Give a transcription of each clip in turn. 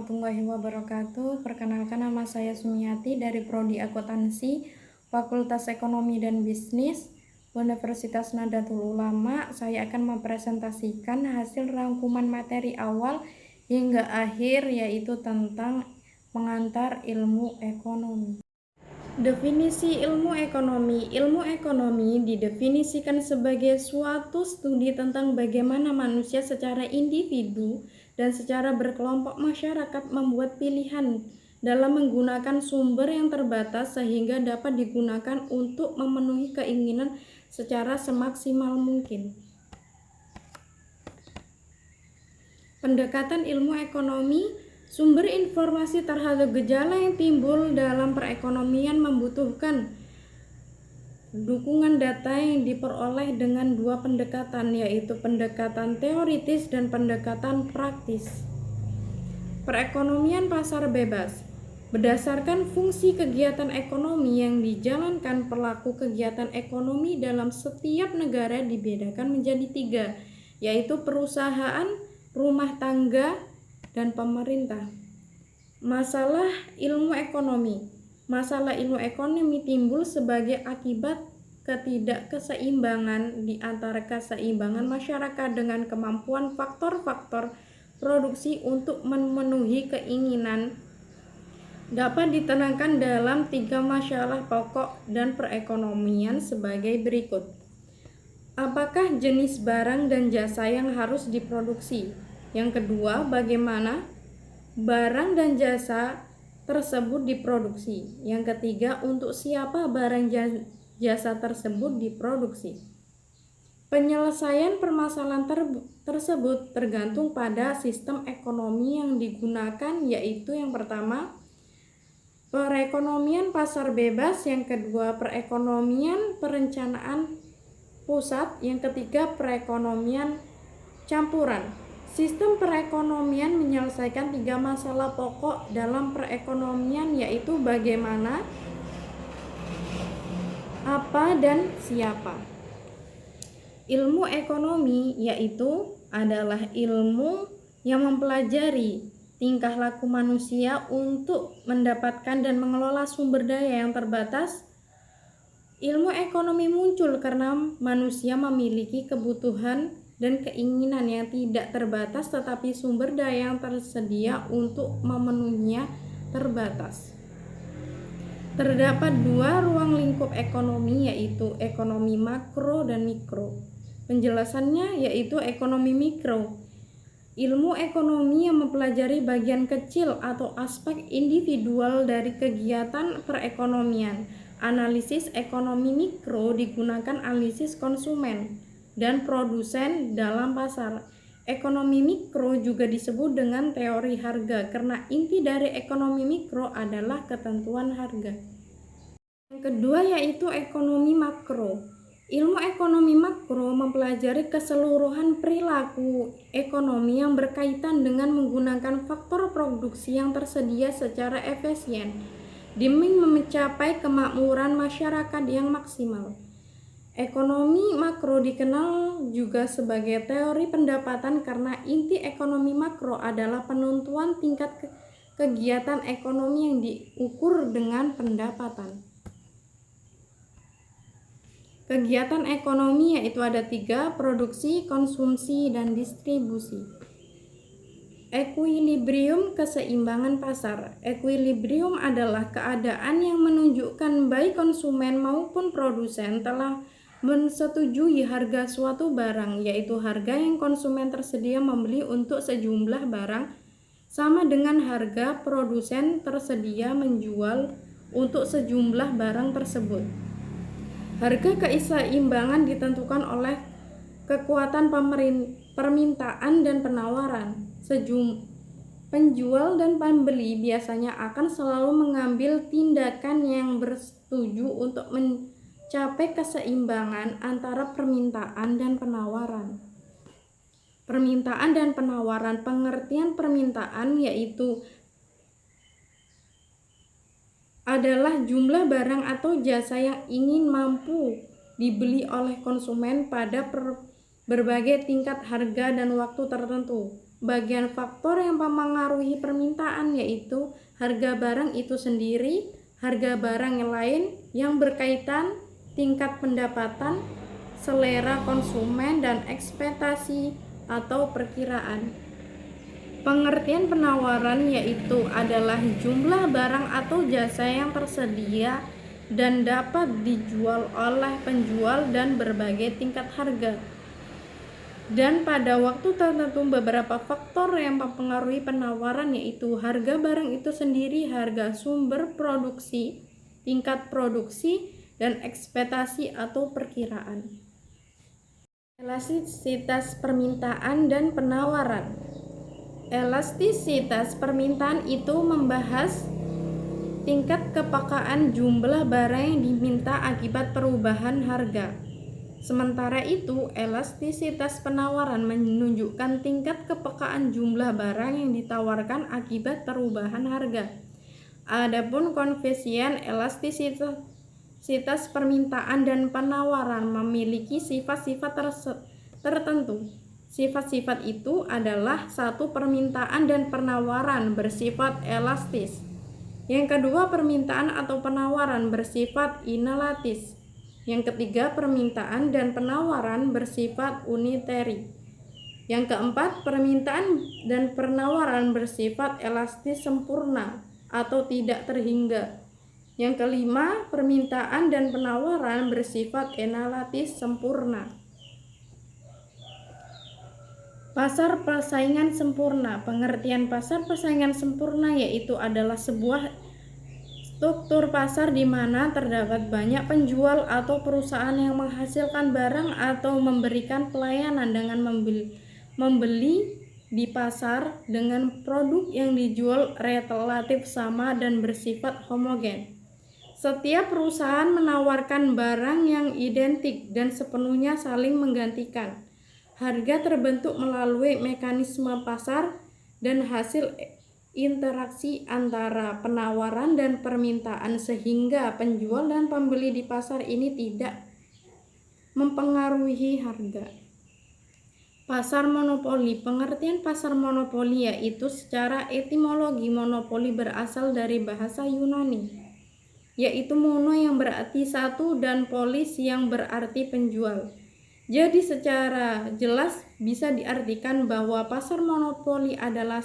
warahmatullahi wabarakatuh. Perkenalkan, nama saya Sumiati dari Prodi Akuntansi, Fakultas Ekonomi dan Bisnis, Universitas Nahdlatul Ulama. Saya akan mempresentasikan hasil rangkuman materi awal hingga akhir, yaitu tentang pengantar ilmu ekonomi. Definisi ilmu ekonomi. Ilmu ekonomi didefinisikan sebagai suatu studi tentang bagaimana manusia secara individu dan secara berkelompok masyarakat membuat pilihan dalam menggunakan sumber yang terbatas sehingga dapat digunakan untuk memenuhi keinginan secara semaksimal mungkin. Pendekatan ilmu ekonomi. Sumber informasi terhadap gejala yang timbul dalam perekonomian membutuhkan dukungan data yang diperoleh dengan dua pendekatan, yaitu pendekatan teoritis dan pendekatan praktis. Perekonomian pasar bebas. Berdasarkan fungsi kegiatan ekonomi yang dijalankan, pelaku kegiatan ekonomi dalam setiap negara dibedakan menjadi tiga, yaitu perusahaan, rumah tangga, dan pemerintah. Masalah ilmu ekonomi. Masalah ilmu ekonomi timbul sebagai akibat ketidakkeseimbangan di antara keseimbangan masyarakat dengan kemampuan faktor-faktor produksi untuk memenuhi keinginan dapat diterangkan dalam tiga masalah pokok dan perekonomian sebagai berikut. Apakah jenis barang dan jasa yang harus diproduksi? Yang kedua, bagaimana barang dan jasa tersebut diproduksi? Yang ketiga, untuk siapa barang jasa tersebut diproduksi? Penyelesaian permasalahan tersebut tergantung pada sistem ekonomi yang digunakan, yaitu yang pertama, perekonomian pasar bebas, yang kedua, perekonomian perencanaan pusat, yang ketiga, perekonomian campuran. Sistem perekonomian menyelesaikan tiga masalah pokok dalam perekonomian, yaitu bagaimana, apa, dan siapa. Ilmu ekonomi yaitu adalah ilmu yang mempelajari tingkah laku manusia untuk mendapatkan dan mengelola sumber daya yang terbatas. Ilmu ekonomi muncul karena manusia memiliki kebutuhan dan keinginan yang tidak terbatas, tetapi sumber daya yang tersedia untuk memenuhinya terbatas. Terdapat dua ruang lingkup ekonomi, yaitu ekonomi makro dan mikro. Penjelasannya yaitu ekonomi mikro. Ilmu ekonomi yang mempelajari bagian kecil atau aspek individual dari kegiatan perekonomian. Analisis ekonomi mikro digunakan analisis konsumen dan produsen dalam pasar. Ekonomi mikro juga disebut dengan teori harga karena inti dari ekonomi mikro adalah ketentuan harga. Yang kedua yaitu ekonomi makro. Ilmu ekonomi makro mempelajari keseluruhan perilaku ekonomi yang berkaitan dengan menggunakan faktor produksi yang tersedia secara efisien demi mencapai kemakmuran masyarakat yang maksimal. Ekonomi makro dikenal juga sebagai teori pendapatan karena inti ekonomi makro adalah penentuan tingkat kegiatan ekonomi yang diukur dengan pendapatan. Kegiatan ekonomi yaitu ada tiga: produksi, konsumsi, dan distribusi. Ekuilibrium, keseimbangan pasar. Ekuilibrium adalah keadaan yang menunjukkan baik konsumen maupun produsen telah mensetujui harga suatu barang, yaitu harga yang konsumen tersedia membeli untuk sejumlah barang sama dengan harga produsen tersedia menjual untuk sejumlah barang tersebut. Harga keseimbangan ditentukan oleh kekuatan permintaan dan penawaran. Penjual dan pembeli biasanya akan selalu mengambil tindakan yang bersetuju untuk mencapai keseimbangan antara permintaan dan penawaran. Permintaan dan penawaran. Pengertian permintaan yaitu adalah jumlah barang atau jasa yang ingin mampu dibeli oleh konsumen pada berbagai tingkat harga dan waktu tertentu. bagian faktor yang mempengaruhi permintaan, yaitu harga barang itu sendiri, harga barang yang lain yang berkaitan, tingkat pendapatan, selera konsumen, dan ekspektasi atau perkiraan. Pengertian penawaran yaitu adalah jumlah barang atau jasa yang tersedia dan dapat dijual oleh penjual dan berbagai tingkat harga. Dan pada waktu tertentu beberapa faktor yang mempengaruhi penawaran yaitu harga barang itu sendiri, harga sumber produksi, tingkat produksi, dan ekspektasi atau perkiraan. Elastisitas permintaan dan penawaran. Elastisitas permintaan itu membahas tingkat kepekaan jumlah barang yang diminta akibat perubahan harga. Sementara itu, elastisitas penawaran menunjukkan tingkat kepekaan jumlah barang yang ditawarkan akibat perubahan harga. Adapun koefisien elastisitas permintaan dan penawaran memiliki sifat-sifat tertentu. Sifat-sifat itu adalah: satu, permintaan dan penawaran bersifat elastis. Yang kedua, permintaan atau penawaran bersifat inelatis. Yang ketiga, permintaan dan penawaran bersifat unitary. Yang keempat, permintaan dan penawaran bersifat elastis sempurna atau tidak terhingga. Yang kelima, permintaan dan penawaran bersifat inelatis sempurna. Pasar persaingan sempurna. Pengertian pasar persaingan sempurna yaitu adalah sebuah struktur pasar di mana terdapat banyak penjual atau perusahaan yang menghasilkan barang atau memberikan pelayanan dengan membeli di pasar dengan produk yang dijual relatif sama dan bersifat homogen. Setiap perusahaan menawarkan barang yang identik dan sepenuhnya saling menggantikan. Harga terbentuk melalui mekanisme pasar dan hasil interaksi antara penawaran dan permintaan, sehingga penjual dan pembeli di pasar ini tidak mempengaruhi harga. Pasar monopoli. Pengertian pasar monopoli yaitu secara etimologi monopoli berasal dari bahasa Yunani, yaitu mono yang berarti satu dan polis yang berarti penjual. Jadi secara jelas bisa diartikan bahwa pasar monopoli adalah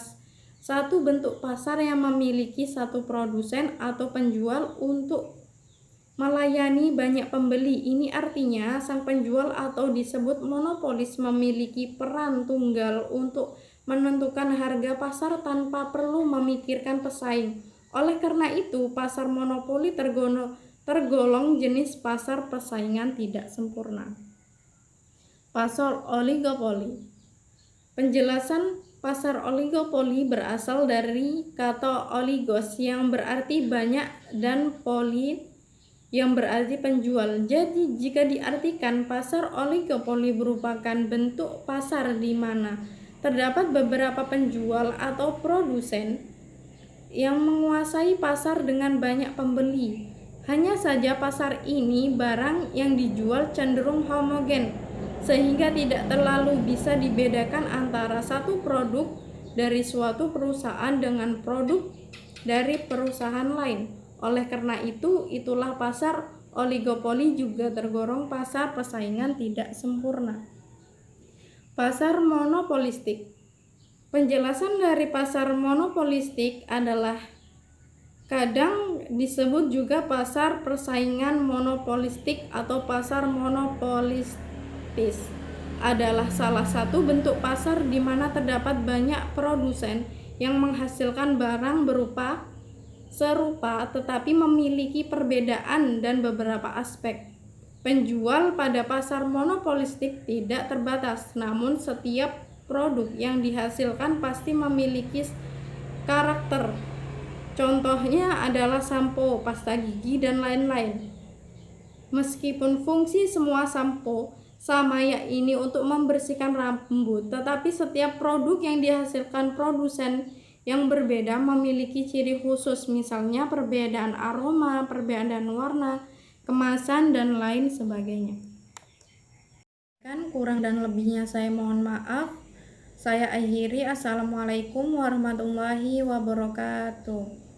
satu bentuk pasar yang memiliki satu produsen atau penjual untuk melayani banyak pembeli. Ini artinya sang penjual atau disebut monopolis memiliki peran tunggal untuk menentukan harga pasar tanpa perlu memikirkan pesaing. Oleh karena itu, pasar monopoli tergolong jenis pasar persaingan tidak sempurna. Pasar oligopoli. Penjelasan pasar oligopoli berasal dari kata oligos yang berarti banyak dan poli yang berarti penjual. Jadi jika diartikan pasar oligopoli merupakan bentuk pasar di mana terdapat beberapa penjual atau produsen yang menguasai pasar dengan banyak pembeli. Hanya saja pasar ini barang yang dijual cenderung homogen, sehingga tidak terlalu bisa dibedakan antara satu produk dari suatu perusahaan dengan produk dari perusahaan lain. Oleh karena itu, itulah pasar oligopoli juga tergolong pasar persaingan tidak sempurna. Pasar monopolistik. Penjelasan dari pasar monopolistik adalah kadang disebut juga pasar persaingan monopolistik atau pasar monopolistis. Adalah salah satu bentuk pasar di mana terdapat banyak produsen yang menghasilkan barang berupa serupa tetapi memiliki perbedaan dan beberapa aspek. Penjual pada pasar monopolistik tidak terbatas, namun setiap produk yang dihasilkan pasti memiliki karakter. Contohnya adalah sampo, pasta gigi, dan lain-lain. Meskipun fungsi semua sampo sama, yakni untuk membersihkan rambut, tetapi setiap produk yang dihasilkan produsen yang berbeda memiliki ciri khusus, misalnya perbedaan aroma, perbedaan warna, kemasan, dan lain sebagainya. Kurang dan lebihnya saya mohon maaf. Saya akhiri. Assalamualaikum warahmatullahi wabarakatuh.